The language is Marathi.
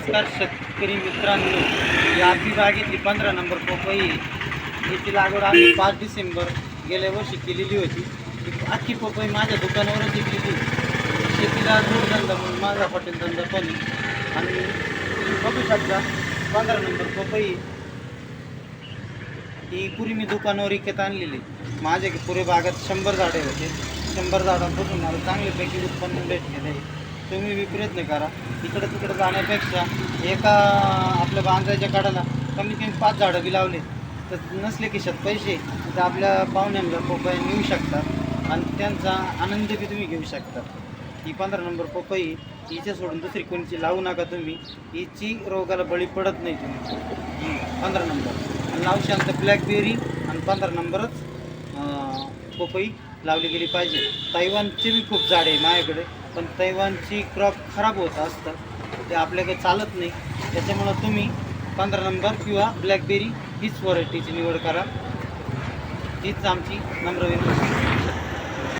नमस्कार शेतकरी मित्रांनो, या आपली बागेतली 15 नंबर पपई याची लागवड आम्ही 5 डिसेंबर गेल्या वर्षी केलेली होती. ही अख्खी पपई माझ्या दुकानावरच विकलेली. शेतीला जोडधंदा म्हणून माझा हॉटेल धंदा पण आहे. आणि तुम्ही बघू शकता 15 नंबर पपई ही पुरी मी दुकानावर विकत आणलेली. माझ्या पुरे बागात 100 झाडे होते. 100 झाडांपासून मला चांगल्यापैकी उत्पन्न भेटलेलं आहे. तुम्ही बी प्रयत्न करा. इकडं तिकडं जाण्यापेक्षा एका आपल्या बांधाच्या कडाला कमीत कमी 5 झाडं बी लावले तर नसले खिशात पैसे तर आपल्या पाहुण्यांना पपई नेऊ शकतात आणि त्यांचा आनंद बी तुम्ही घेऊ शकता. ही 15 नंबर पपई हिच्या सोडून दुसरी कोणची लावू नका तुम्ही. हिची रोगाला बळी पडत नाही तुम्ही. 15 नंबर आणि लावशाल तर ब्लॅकबेरी आणि 15 नंबरच पपई लावली गेली पाहिजे. तैवानचे बी खूप झाडे आहे माझ्याकडे, पण तैवानची क्रॉप खराब होत असतं, ते आपल्याकडे चालत नाही. त्याच्यामुळं तुम्ही 15 नंबर किंवा ब्लॅकबेरी हीच व्हरायटीची निवड करा. हीच आमची नम्र विनंती.